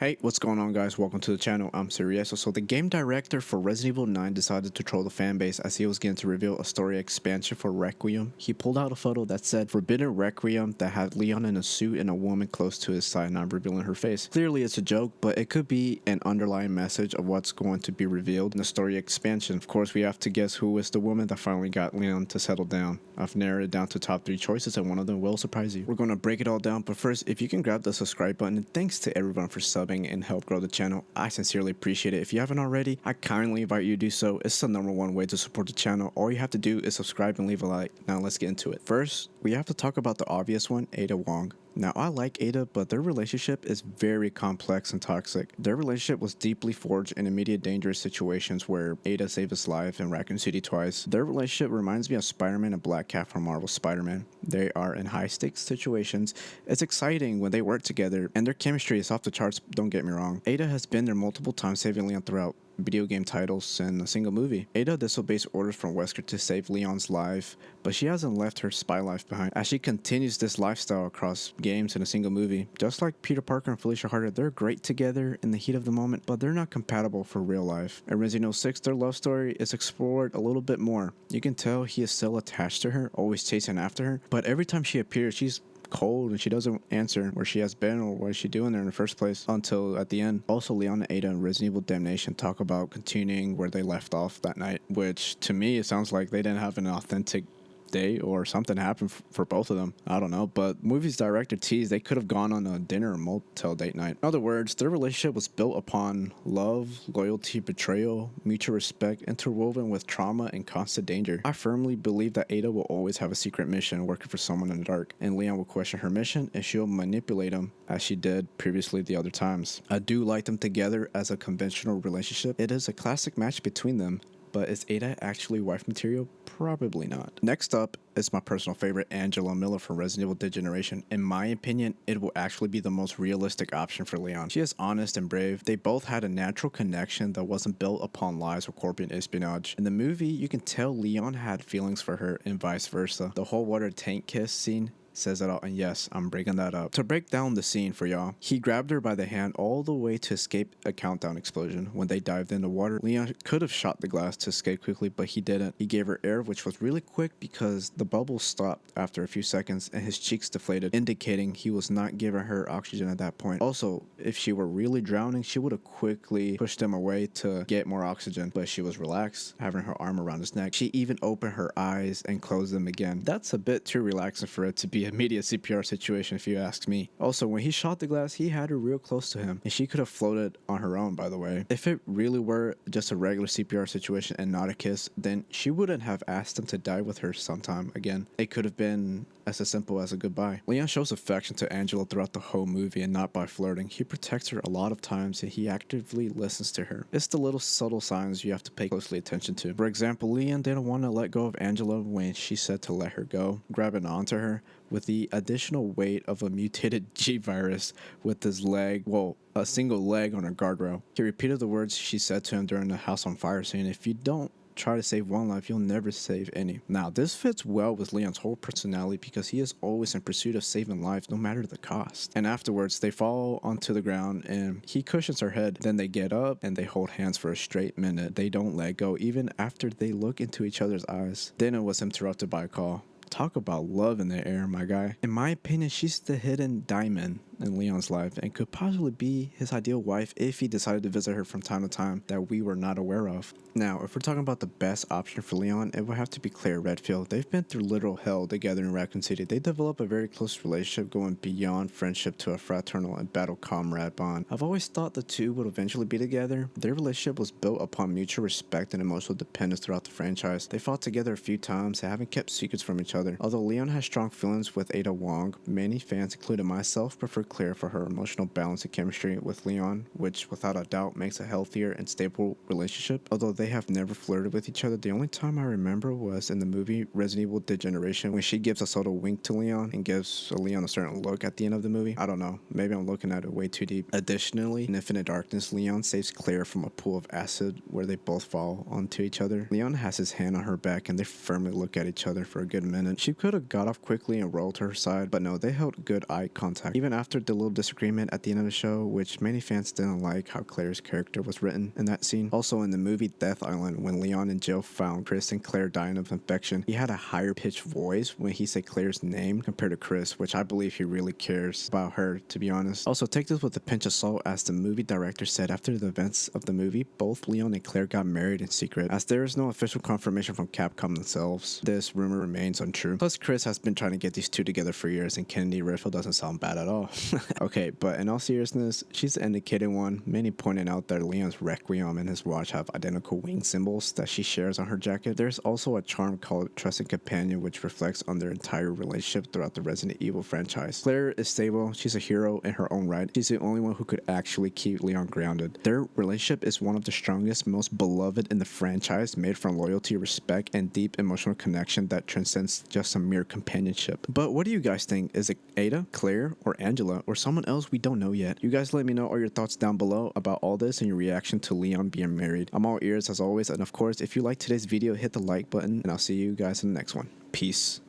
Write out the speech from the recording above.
Hey, what's going on guys? Welcome to the channel. I'm Seriesto. So the game director for Resident Evil 9 decided to troll the fanbase as he was getting to reveal a story expansion for Requiem. He pulled out a photo that said Forbidden Requiem that had Leon in a suit and a woman close to his side not revealing her face. Clearly it's a joke, but it could be an underlying message of what's going to be revealed in the story expansion. Of course, we have to guess who is the woman that finally got Leon to settle down. I've narrowed it down to top 3 choices and one of them will surprise you. We're going to break it all down, but first, if you can grab the subscribe button, and thanks to everyone for subbing and help grow the channel. I sincerely appreciate it. If you haven't already, I kindly invite you to do so. It's the #1 way to support the channel. All you have to do is subscribe and leave a like. Now let's get into it. First, we have to talk about the obvious one, Ada Wong. Now, I like Ada, but their relationship is very complex and toxic. Their relationship was deeply forged in immediate dangerous situations where Ada saved his life in Raccoon City twice. Their relationship reminds me of Spider-Man and Black Cat from Marvel's Spider-Man. They are in high-stakes situations. It's exciting when they work together, and their chemistry is off the charts, don't get me wrong. Ada has been there multiple times, saving Leon throughout video game titles and a single movie. Ada disobeys orders from Wesker to save Leon's life, but she hasn't left her spy life behind as she continues this lifestyle across games and a single movie. Just like Peter Parker and Felicia Harder, they're great together in the heat of the moment, but they're not compatible for real life. In Resident Evil 6, their love story is explored a little bit more. You can tell he is still attached to her, always chasing after her, but every time she appears, she's cold and she doesn't answer where she has been or what is she doing there in the first place until at the end. Also, Leon and Ada in Resident Evil Damnation talk about continuing where they left off that night, which to me it sounds like they didn't have an authentic day or something happened for both of them. I don't know, but movie's director teased they could have gone on a dinner or motel date night. In other words, their relationship was built upon love, loyalty, betrayal, mutual respect, interwoven with trauma and constant danger. I firmly believe that Ada will always have a secret mission working for someone in the dark, and Leon will question her mission and she'll manipulate him as she did previously the other times. I do like them together as a conventional relationship. It is a classic match between them. But is Ada actually wife material? Probably not. Next up is my personal favorite, Angela Miller from Resident Evil Dead Generation. In my opinion, it will actually be the most realistic option for Leon. She is honest and brave. They both had a natural connection that wasn't built upon lies or corporate espionage. In the movie, you can tell Leon had feelings for her and vice versa. The whole water tank kiss scene says it all, and yes, I'm breaking that up. To break down the scene for y'all, he grabbed her by the hand all the way to escape a countdown explosion. When they dived in the water, Leon could have shot the glass to escape quickly, but he didn't. He gave her air, which was really quick because the bubbles stopped after a few seconds and his cheeks deflated, indicating he was not giving her oxygen at that point. Also, if she were really drowning, she would have quickly pushed him away to get more oxygen, but she was relaxed, having her arm around his neck. She even opened her eyes and closed them again. That's a bit too relaxing for it to be immediate CPR situation if you ask me. Also, when he shot the glass, he had her real close to him and she could have floated on her own, by the way. If it really were just a regular CPR situation and not a kiss, then she wouldn't have asked him to die with her sometime again. It could have been as simple as a goodbye. Leon shows affection to Angela throughout the whole movie and not by flirting. He protects her a lot of times and he actively listens to her. It's the little subtle signs you have to pay closely attention to. For example, Leon didn't want to let go of Angela when she said to let her go, grabbing onto her with the additional weight of a mutated G-virus with his leg, well, a single leg on her guardrail. He repeated the words she said to him during the house on fire saying, "If you don't try to save one life, you'll never save any." Now, this fits well with Leon's whole personality because he is always in pursuit of saving lives no matter the cost. And afterwards, they fall onto the ground and he cushions her head. Then they get up and they hold hands for a straight minute. They don't let go even after they look into each other's eyes. Then it was interrupted by a call. Talk about love in the air, my guy. In my opinion, she's the hidden diamond in Leon's life and could possibly be his ideal wife if he decided to visit her from time to time that we were not aware of. Now, if we're talking about the best option for Leon, it would have to be Claire Redfield. They've been through literal hell together in Raccoon City. They develop a very close relationship going beyond friendship to a fraternal and battle comrade bond. I've always thought the two would eventually be together. Their relationship was built upon mutual respect and emotional dependence throughout the franchise. They fought together a few times and haven't kept secrets from each other. Although Leon has strong feelings with Ada Wong, many fans, including myself, prefer Claire for her emotional balance and chemistry with Leon, which without a doubt makes a healthier and stable relationship. Although they have never flirted with each other, the only time I remember was in the movie Resident Evil Dead Generation when she gives a subtle wink to Leon and gives Leon a certain look at the end of the movie. I don't know, maybe I'm looking at it way too deep. Additionally, in Infinite Darkness, Leon saves Claire from a pool of acid where they both fall onto each other. Leon has his hand on her back and they firmly look at each other for a good minute. minute. She could have got off quickly and rolled to her side, but no, they held good eye contact. Even after the little disagreement at the end of the show, which many fans didn't like how Claire's character was written in that scene. Also in the movie Death Island, when Leon and Jill found Chris and Claire dying of infection, he had a higher pitched voice when he said Claire's name compared to Chris, which I believe he really cares about her, to be honest. Also, take this with a pinch of salt, as the movie director said after the events of the movie, both Leon and Claire got married in secret. As there is no official confirmation from Capcom themselves, this rumor remains untrue. Plus, Chris has been trying to get these two together for years, and Kennedy Redfield doesn't sound bad at all. Okay, but in all seriousness, she's the indicated one, many pointing out that Leon's Requiem and his watch have identical wing symbols that she shares on her jacket. There's also a charm called Trusted Companion, which reflects on their entire relationship throughout the Resident Evil franchise. Claire is stable, she's a hero in her own right. She's the only one who could actually keep Leon grounded. Their relationship is one of the strongest, most beloved in the franchise, made from loyalty, respect, and deep emotional connection that transcends just a mere companionship. But what do you guys think? Is it Ada, Claire, or Angela, or someone else we don't know yet? You guys let me know all your thoughts down below about all this and your reaction to Leon being married. I'm all ears as always, and of course, if you liked today's video, hit the like button, and I'll see you guys in the next one. Peace.